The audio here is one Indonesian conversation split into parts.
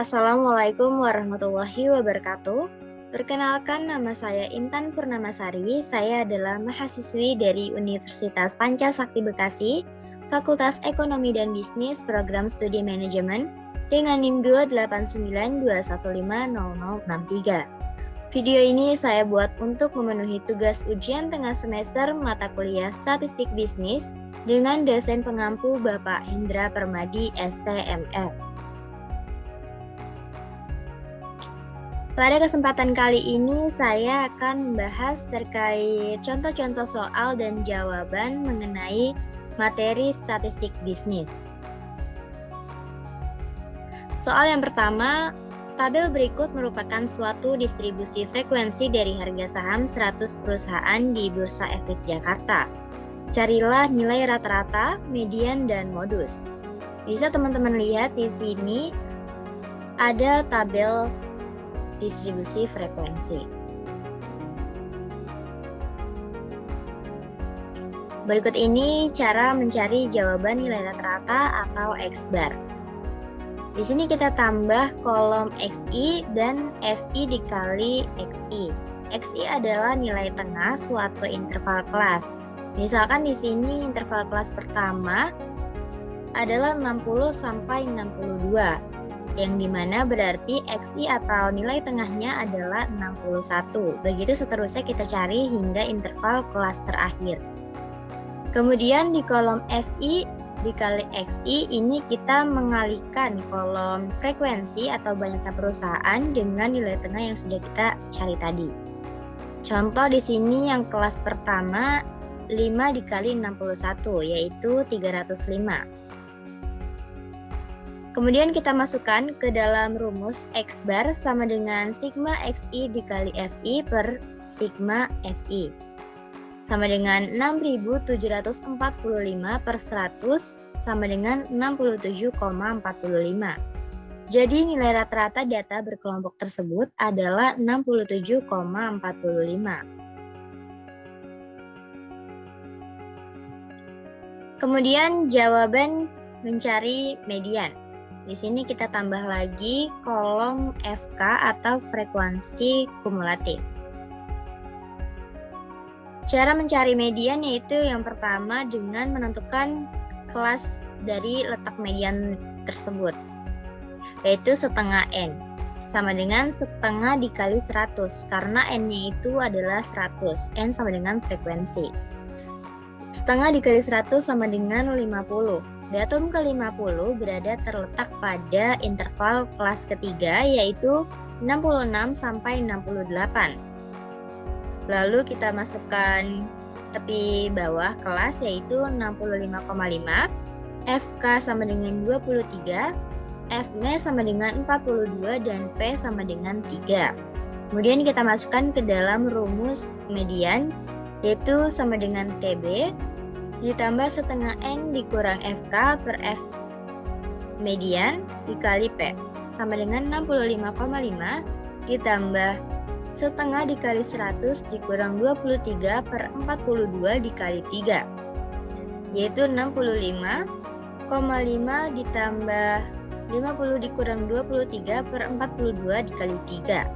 Assalamualaikum warahmatullahi wabarakatuh. Perkenalkan, nama saya Intan Purnamasari. Saya adalah mahasiswi dari Universitas Pancasakti Bekasi, Fakultas Ekonomi dan Bisnis, Program Studi Manajemen, dengan NIM 28921500063. Video ini saya buat untuk memenuhi tugas ujian tengah semester mata kuliah Statistik Bisnis dengan dosen pengampu Bapak Hendra Permadi, STMF. Pada kesempatan kali ini, saya akan membahas terkait contoh-contoh soal dan jawaban mengenai materi statistik bisnis. Soal yang pertama, tabel berikut merupakan suatu distribusi frekuensi dari harga saham 100 perusahaan di Bursa Efek Jakarta. Carilah nilai rata-rata, median, dan modus. Bisa teman-teman lihat di sini ada tabel distribusi frekuensi. Berikut ini cara mencari jawaban nilai rata-rata atau X-bar. Di sini kita tambah kolom XI dan FI dikali XI. XI adalah nilai tengah suatu interval kelas. Misalkan di sini interval kelas pertama adalah 60 sampai 62. Yang dimana berarti XI atau nilai tengahnya adalah 61. Begitu seterusnya kita cari hingga interval kelas terakhir. Kemudian di kolom FI dikali XI ini kita mengalihkan kolom frekuensi atau banyaknya perusahaan dengan nilai tengah yang sudah kita cari tadi. Contoh di sini yang kelas pertama 5 dikali 61 yaitu 305. Kemudian kita masukkan ke dalam rumus X bar sama dengan sigma XI dikali FI per sigma FI. Sama dengan 6.745 per 100 sama dengan 67,45. Jadi nilai rata-rata data berkelompok tersebut adalah 67,45. Kemudian jawaban mencari median. Di sini kita tambah lagi kolom FK atau frekuensi kumulatif. Cara mencari median yaitu yang pertama dengan menentukan kelas dari letak median tersebut, yaitu setengah N, sama dengan setengah dikali 100, karena N-nya itu adalah 100, N sama dengan frekuensi. Setengah dikali 100 sama dengan 50. Datum ke-50 berada terletak pada interval kelas ketiga yaitu 66 sampai 68. Lalu kita masukkan tepi bawah kelas yaitu 65,5, FK sama dengan 23, FM sama dengan 42 dan P sama dengan 3. Kemudian kita masukkan ke dalam rumus median yaitu sama dengan TB ditambah setengah N dikurang FK per F median dikali P sama dengan 65,5 ditambah setengah dikali 100 dikurang 23 per 42 dikali 3 yaitu 65,5 ditambah 50 dikurang 23 per 42 dikali 3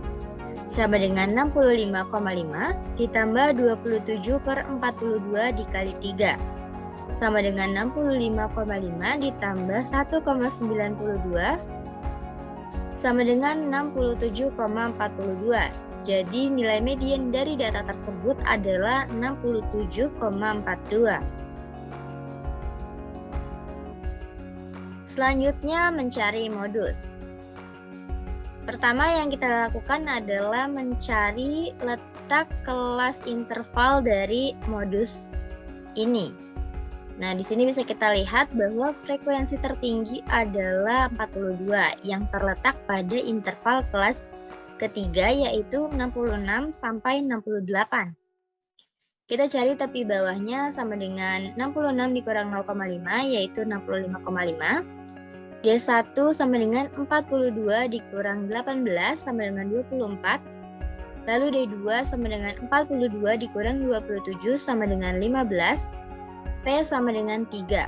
sama dengan 65,5 ditambah 27 per 42 dikali 3 sama dengan 65,5 ditambah 1,92 sama dengan 67,42. Jadi nilai median dari data tersebut adalah 67,42. Selanjutnya mencari modus. Pertama yang kita lakukan adalah mencari letak kelas interval dari modus ini. Nah, di sini bisa kita lihat bahwa frekuensi tertinggi adalah 42 yang terletak pada interval kelas ketiga yaitu 66 sampai 68. Kita cari tepi bawahnya sama dengan 66 dikurang 0,5 yaitu 65,5. D1 sama dengan 42 dikurang 18 sama dengan 24. Lalu D2 sama dengan 42 dikurang 27 sama dengan 15. P sama dengan 3.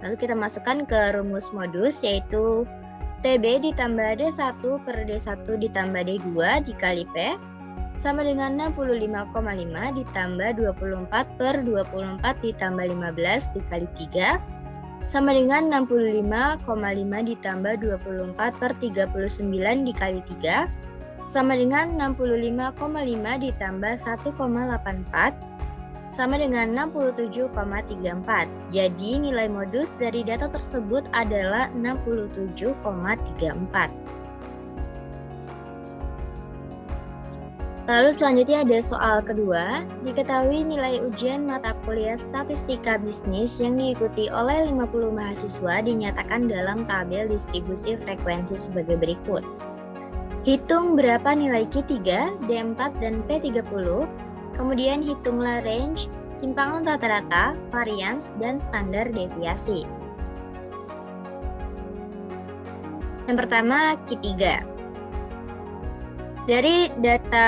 Lalu kita masukkan ke rumus modus yaitu TB ditambah D1 per D1 ditambah D2 dikali P sama dengan 65,5 ditambah 24 per 24 ditambah 15 dikali 3 sama dengan 65,5 ditambah 24 per 39 dikali 3 sama dengan 65,5 ditambah 1,84 sama dengan 67,34. Jadi nilai modus dari data tersebut adalah 67,34. Lalu selanjutnya ada soal kedua. Diketahui nilai ujian mata kuliah statistika bisnis yang diikuti oleh 50 mahasiswa dinyatakan dalam tabel distribusi frekuensi sebagai berikut. Hitung berapa nilai Q3, D4, dan P30. Kemudian hitunglah range, simpangan rata-rata, varians, dan standar deviasi. Yang pertama, Q3. Dari data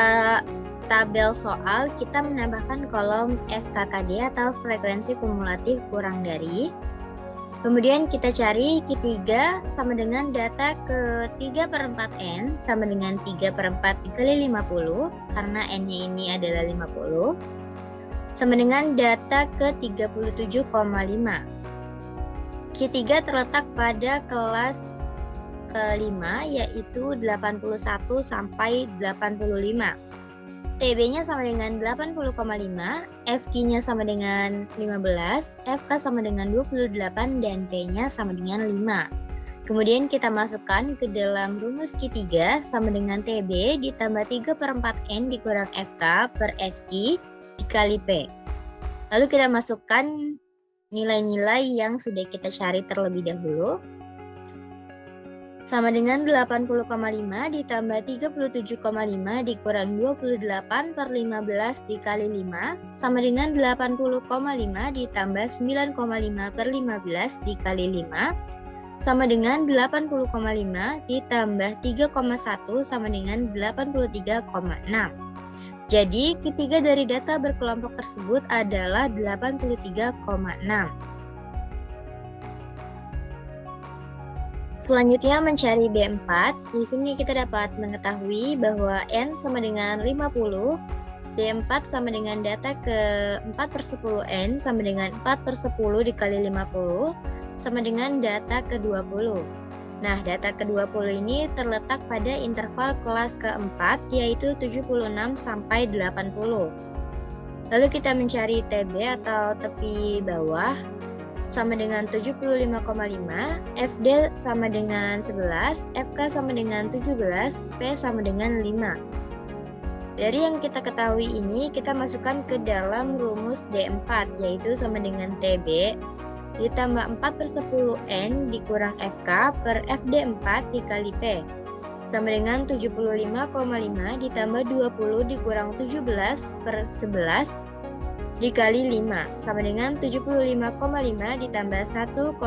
tabel soal, kita menambahkan kolom FKKD atau frekuensi kumulatif kurang dari. Kemudian kita cari Q3 sama dengan data ke 3 per 4N sama dengan 3 per 4 dikali 50 karena N-nya ini adalah 50 sama dengan data ke 37,5. Q3 terletak pada kelas kelima yaitu 81 sampai 85. TB-nya sama dengan 80,5, FQ-nya sama dengan 15, FK sama dengan 28, dan T-nya sama dengan 5. Kemudian kita masukkan ke dalam rumus Q3 sama dengan TB ditambah 3 per 4N dikurang FK per FQ dikali P. Lalu kita masukkan nilai-nilai yang sudah kita cari terlebih dahulu. Sama dengan 80,5 ditambah 37,5 dikurang 28 per 15 dikali 5 sama dengan 80,5 ditambah 9,5 per 15 dikali 5 sama dengan 80,5 ditambah 3,1 sama dengan 83,6. Jadi ketiga dari data berkelompok tersebut adalah 83,6. Selanjutnya mencari B4. Di sini kita dapat mengetahui bahwa N sama dengan 50, D4 sama dengan data ke 4 per 10N sama dengan 4 per 10 dikali 50 sama dengan data ke 20. Nah, data ke 20 ini terletak pada interval kelas keempat yaitu 76 sampai 80. Lalu kita mencari TB atau tepi bawah sama dengan 75,5, FD sama dengan 11, FK sama dengan 17, P sama dengan 5. Dari yang kita ketahui ini, kita masukkan ke dalam rumus D4, yaitu sama dengan TB ditambah 4 per 10N dikurang FK per FD4 dikali P. Sama dengan 75,5 ditambah 20 dikurang 17 per 11 dikali 5 sama dengan 75,5 ditambah 1,36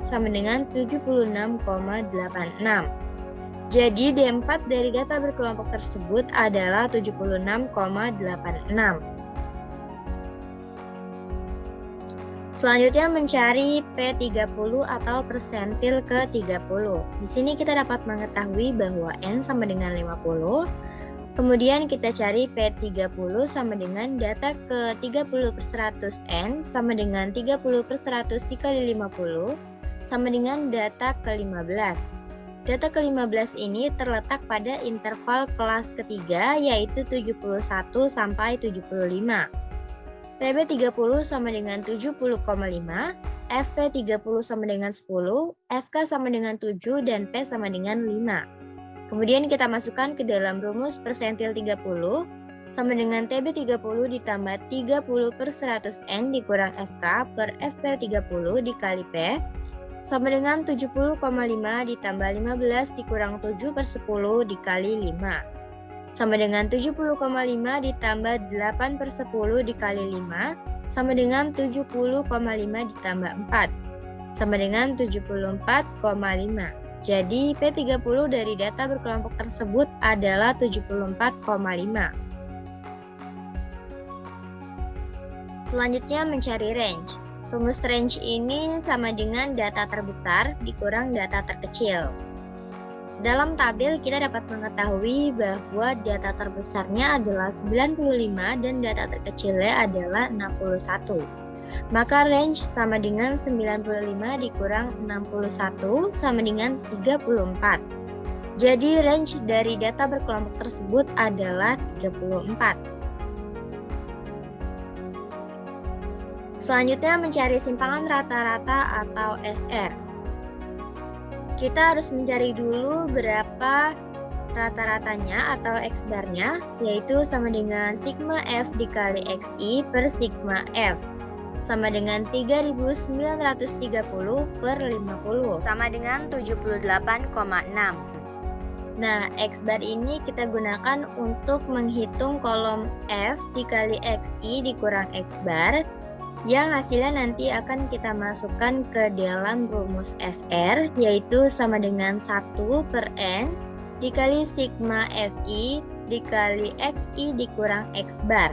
sama dengan 76,86. Jadi D4 dari data berkelompok tersebut adalah 76,86. Selanjutnya mencari P30 atau persentil ke 30. Di sini kita dapat mengetahui bahwa N sama dengan 50. Kemudian kita cari P30 sama dengan data ke 30 per 100 N sama dengan 30 per 100 dikali 50 sama dengan data ke 15. Data ke 15 ini terletak pada interval kelas ketiga yaitu 71 sampai 75. TB30 sama dengan 70,5, FP30 sama dengan 10, FK sama dengan 7, dan P sama dengan 5. Kemudian kita masukkan ke dalam rumus persentil 30 sama dengan TB30 ditambah 30 per 100 N dikurang FK per FP30 dikali P sama dengan 70,5 ditambah 15 dikurang 7 per 10 dikali 5 sama dengan 70,5 ditambah 8 per 10 dikali 5 sama dengan 70,5 ditambah 4 sama dengan 74,5. Jadi P30 dari data berkelompok tersebut adalah 74,5. Selanjutnya mencari range. Rumus range ini sama dengan data terbesar dikurang data terkecil. Dalam tabel kita dapat mengetahui bahwa data terbesarnya adalah 95 dan data terkecilnya adalah 61. Maka range sama dengan 95 dikurang 61 sama dengan 34. Jadi range dari data berkelompok tersebut adalah 34. Selanjutnya mencari simpangan rata-rata atau SR. Kita harus mencari dulu berapa rata-ratanya atau X-bar-nya, yaitu sama dengan sigma F dikali XI per sigma F, sama dengan 3930 per 50, sama dengan 78,6. Nah, X-bar ini kita gunakan untuk menghitung kolom F dikali XI dikurang X-bar, yang hasilnya nanti akan kita masukkan ke dalam rumus SR, yaitu sama dengan 1 per N dikali sigma FI dikali XI dikurang X bar,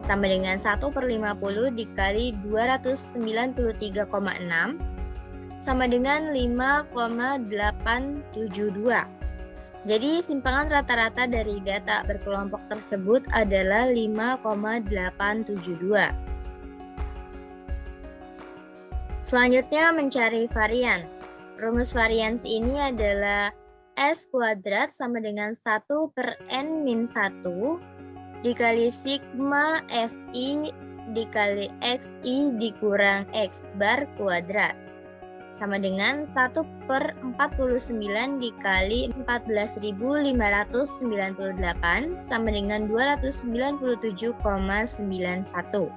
sama dengan 1 per 50 dikali 293,6, sama dengan 5,872. Jadi simpangan rata-rata dari data berkelompok tersebut adalah 5,872. Selanjutnya mencari varians. Rumus varians ini adalah S kuadrat sama dengan 1 per N min 1 dikali sigma Fi dikali Xi dikurang X bar kuadrat, sama dengan 1 per 49 dikali 14.598 sama dengan 297,91.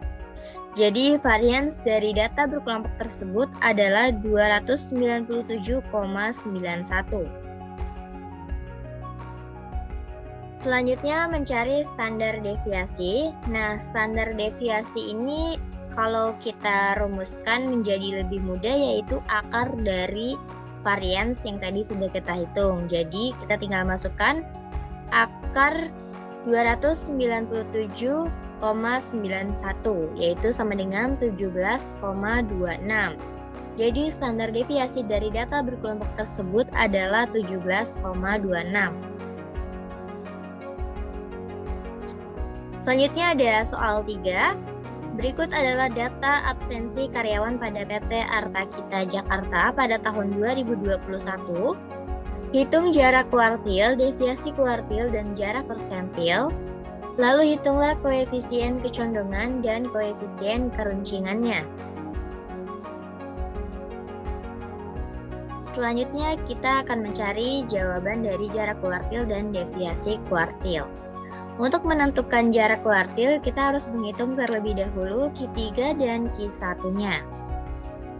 Jadi varians dari data berkelompok tersebut adalah 297,91. Selanjutnya mencari standar deviasi. Nah, standar deviasi ini kalau kita rumuskan menjadi lebih mudah, yaitu akar dari varians yang tadi sudah kita hitung. Jadi kita tinggal masukkan akar 297,91, yaitu sama dengan 17,26. Jadi standar deviasi dari data berkelompok tersebut adalah 17,26. Selanjutnya ada soal 3. Berikut adalah data absensi karyawan pada PT Arta Kita Jakarta pada tahun 2021. Hitung jarak kuartil, deviasi kuartil, dan jarak persentil. Lalu hitunglah koefisien kecondongan dan koefisien keruncingannya. Selanjutnya kita akan mencari jawaban dari jarak kuartil dan deviasi kuartil. Untuk menentukan jarak kuartil, kita harus menghitung terlebih dahulu Q3 dan Q1-nya.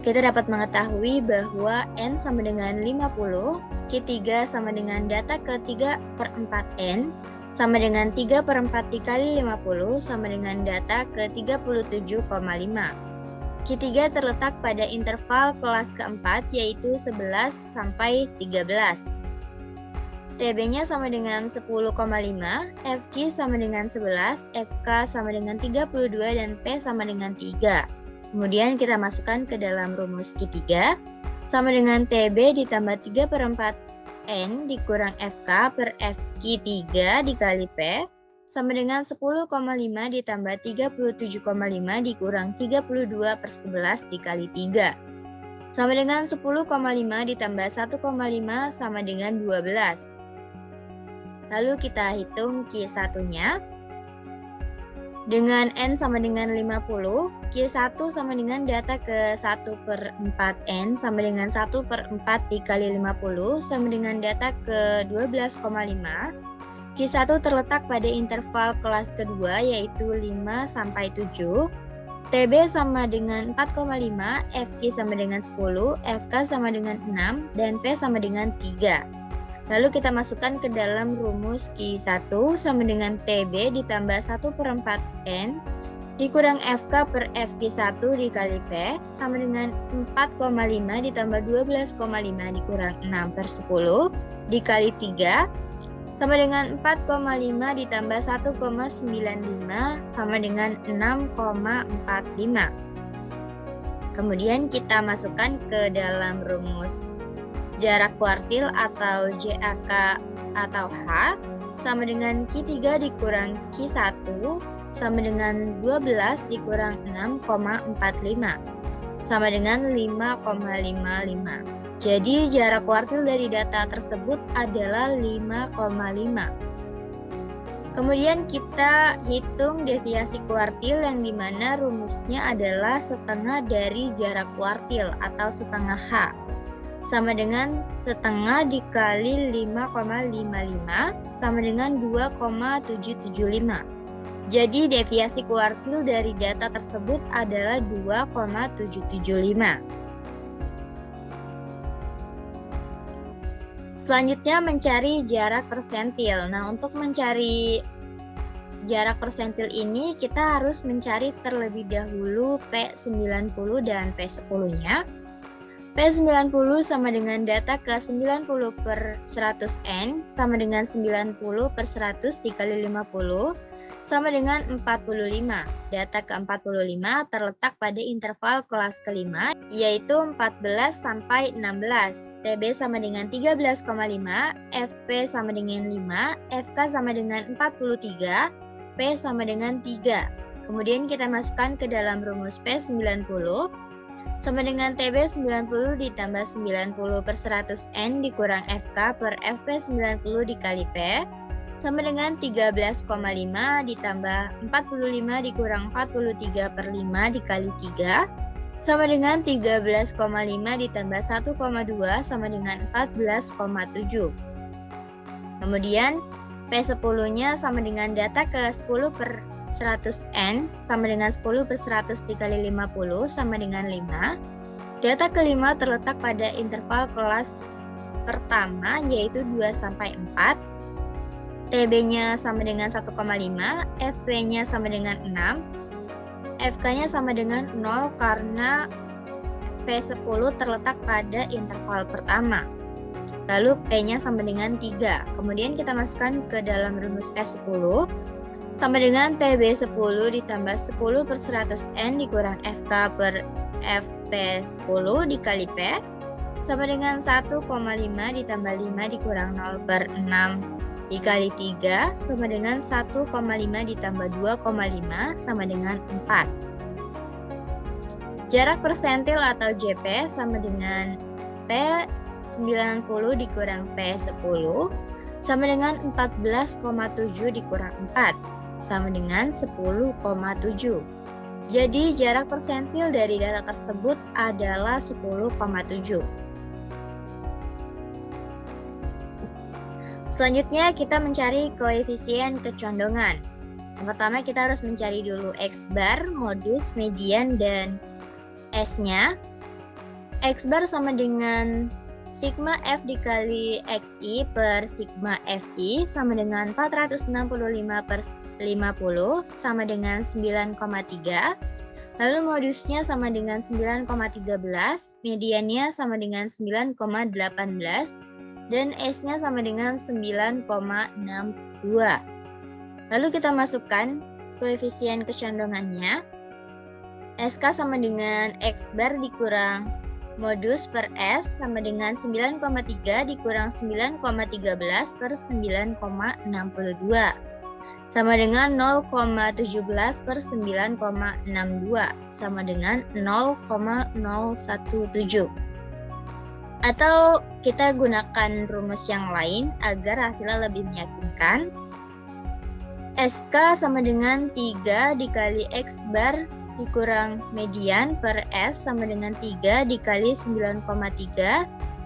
Kita dapat mengetahui bahwa N sama dengan 50, Q3 sama dengan data ke-3 per 4N, sama dengan 3 per 4 dikali 50, sama dengan data ke-37,5. Q3 terletak pada interval kelas keempat, yaitu 11 sampai 13. TB-nya sama dengan 10,5, FQ sama dengan 11, FK sama dengan 32, dan P sama dengan 3. Kemudian kita masukkan ke dalam rumus Q3, sama dengan TB ditambah 3 per 4 N dikurang FK per FQ3 dikali P, sama dengan 10,5 ditambah 37,5 dikurang 32 per 11 dikali 3. Sama dengan 10,5 ditambah 1,5 sama dengan 12. Lalu kita hitung Q1-nya. Dengan N sama dengan 50, Q1 sama dengan data ke 1 per 4N sama dengan 1 per 4 dikali 50 sama dengan data ke 12,5. Q1 terletak pada interval kelas kedua, yaitu 5 sampai 7. TB sama dengan 4,5, FQ sama dengan 10, FK sama dengan 6, dan P sama dengan 3. Lalu kita masukkan ke dalam rumus Q1 sama dengan TB ditambah 1 per 4N dikurang FK per FQ1 dikali P sama dengan 4,5 ditambah 12,5 dikurang 6 per 10 dikali 3 sama dengan 4,5 ditambah 1,95 sama dengan 6,45. Kemudian kita masukkan ke dalam rumus jarak kuartil atau JAK atau H sama dengan Q3 dikurang Q1 sama dengan 12 dikurang 6,45 sama dengan 5,55. Jadi jarak kuartil dari data tersebut adalah 5,5. Kemudian kita hitung deviasi kuartil yang dimana rumusnya adalah setengah dari jarak kuartil atau setengah H. Sama dengan setengah dikali 5,55 sama dengan 2,775. Jadi deviasi kuartil dari data tersebut adalah 2,775. Selanjutnya mencari jarak persentil. Nah, untuk mencari jarak persentil ini kita harus mencari terlebih dahulu P90 dan P10-nya. P90 sama dengan data ke 90 per 100N sama dengan 90 per 100 dikali 50 sama dengan 45. Data ke 45 terletak pada interval kelas kelima, yaitu 14 sampai 16. TB sama dengan 13,5, FP sama dengan 5, FK sama dengan 43, P sama dengan 3. Kemudian kita masukkan ke dalam rumus P90 sama dengan TB 90 ditambah 90 per 100N dikurang FK per FP 90 dikali P sama dengan 13,5 ditambah 45 dikurang 43 per 5 dikali 3 sama dengan 13,5 ditambah 1,2 sama dengan 14,7. Kemudian P10-nya sama dengan data ke 10 per 100N sama dengan 10 per 100 dikali 50 sama dengan 5. Data kelima terletak pada interval kelas pertama yaitu 2 sampai 4. TB-nya sama dengan 1,5, FP-nya sama dengan 6, FK-nya sama dengan 0 karena P10 terletak pada interval pertama. Lalu P-nya sama dengan 3. Kemudian kita masukkan ke dalam rumus P10 sama dengan TB10 ditambah 10 per 100N dikurang FK per FP10 dikali P sama dengan 1,5 ditambah 5 dikurang 0 per 6 dikali 3 sama dengan 1,5 ditambah 2,5 sama dengan 4. Jarak persentil atau JP sama dengan P90 dikurang P10 sama dengan 14,7 dikurang 4 sama dengan 10,7. Jadi jarak persentil dari data tersebut adalah 10,7. Selanjutnya kita mencari koefisien kecondongan. Yang pertama kita harus mencari dulu X bar, modus, median, dan S-nya. X bar sama dengan sigma F dikali XI per sigma FI sama dengan 465 per 50 sama dengan 9,3. Lalu modusnya sama dengan 9,13, mediannya sama dengan 9,18, dan S-nya sama dengan 9,62. Lalu kita masukkan koefisien kecondongannya. SK sama dengan X bar dikurang modus per S sama dengan 9,3 dikurang 9,13 per 9,62 sama dengan 0,17 per 9,62 sama dengan 0,017. Atau kita gunakan rumus yang lain agar hasilnya lebih meyakinkan. SK sama dengan 3 dikali X bar dikurang median per S sama dengan 3 dikali 9,3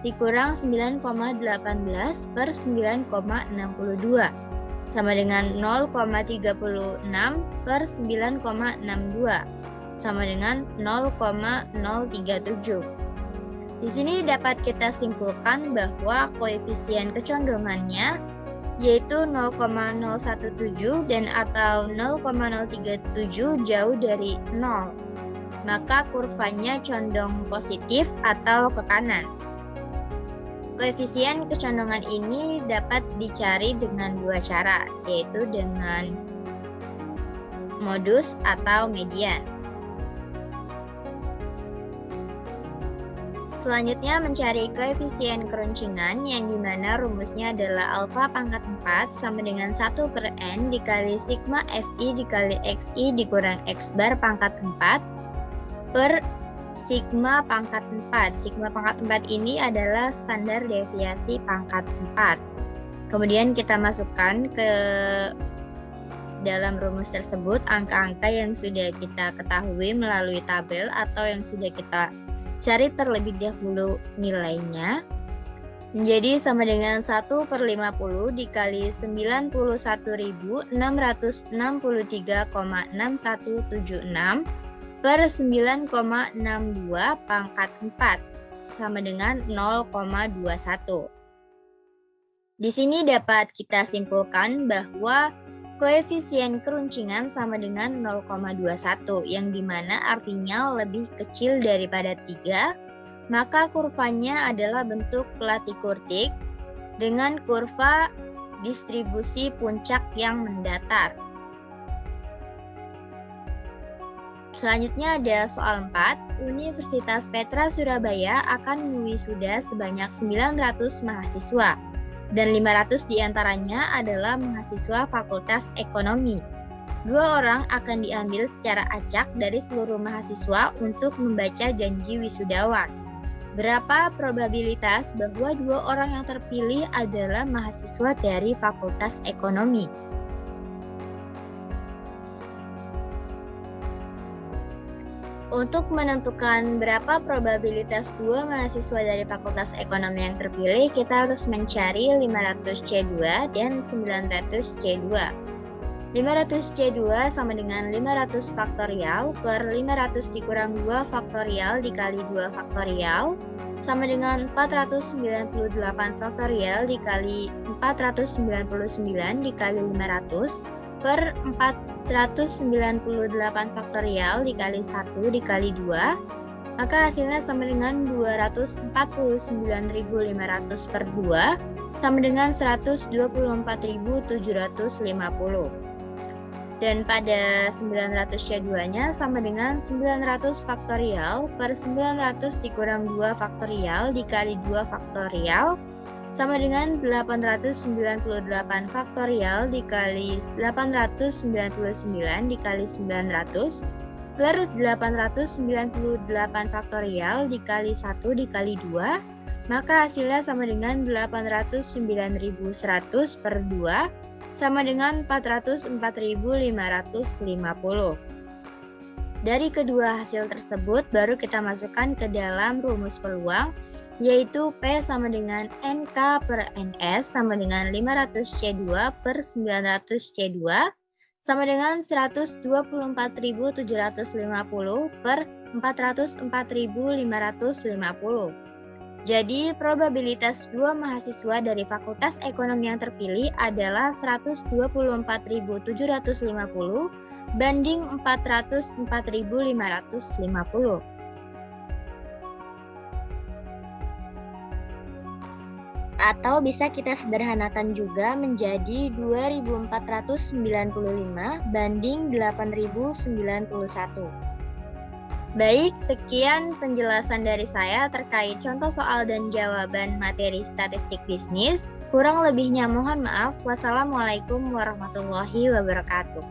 dikurang 9,18 per 9,62 sama dengan 0,36 per 9,62 sama dengan 0,037. Di sini dapat kita simpulkan bahwa koefisien kecondongannya yaitu 0,017 dan atau 0,037 jauh dari 0. Maka kurvanya condong positif atau ke kanan. Koefisien kecondongan ini dapat dicari dengan dua cara, yaitu dengan modus atau median. Selanjutnya mencari koefisien keruncingan yang dimana rumusnya adalah alfa pangkat 4 sama dengan 1/n dikali sigma fi dikali xi dikurang x bar pangkat 4 per sigma pangkat 4. Sigma pangkat 4 ini adalah standar deviasi pangkat 4. Kemudian kita masukkan ke dalam rumus tersebut angka-angka yang sudah kita ketahui melalui tabel atau yang sudah kita cari terlebih dahulu nilainya. Jadi sama dengan 1/50 dikali 91.663,6176 per 9,62 pangkat 4 sama dengan 0,21. Di sini dapat kita simpulkan bahwa koefisien keruncingan sama dengan 0,21 yang dimana artinya lebih kecil daripada 3, maka kurvanya adalah bentuk platikurtik dengan kurva distribusi puncak yang mendatar. Selanjutnya ada soal 4. Universitas Petra Surabaya akan mewisuda sebanyak 900 mahasiswa dan 500 diantaranya adalah mahasiswa Fakultas Ekonomi. 2 orang akan diambil secara acak dari seluruh mahasiswa untuk membaca janji wisudawan. Berapa probabilitas bahwa 2 orang yang terpilih adalah mahasiswa dari Fakultas Ekonomi? Untuk menentukan berapa probabilitas 2 mahasiswa dari Fakultas Ekonomi yang terpilih, kita harus mencari 500C2 dan 900C2. 500C2 sama dengan 500 faktorial per 500 dikurang 2 faktorial dikali 2 faktorial sama dengan 498 faktorial dikali 499 dikali 500 per 498 faktorial dikali 1 dikali 2, maka hasilnya sama dengan 249.500 per 2 sama dengan 124.750. Dan pada 900C2-nya sama dengan 900 faktorial per 900 dikurang 2 faktorial dikali 2 faktorial sama dengan 898 faktorial dikali 899 dikali 900 per 898 faktorial dikali 1 dikali 2, maka hasilnya sama dengan 809.100 per 2 sama dengan 404.550. Dari kedua hasil tersebut baru kita masukkan ke dalam rumus peluang, yaitu P sama dengan NK per NS sama dengan 500C2 per 900C2 sama dengan 124.750 per 404.550. Jadi, probabilitas 2 mahasiswa dari Fakultas Ekonomi yang terpilih adalah 124.750 banding 404.550. Atau bisa kita sederhanakan juga menjadi 2.495 banding 8.091. Baik, sekian penjelasan dari saya terkait contoh soal dan jawaban materi statistik bisnis. Kurang lebihnya mohon maaf. Wassalamualaikum warahmatullahi wabarakatuh.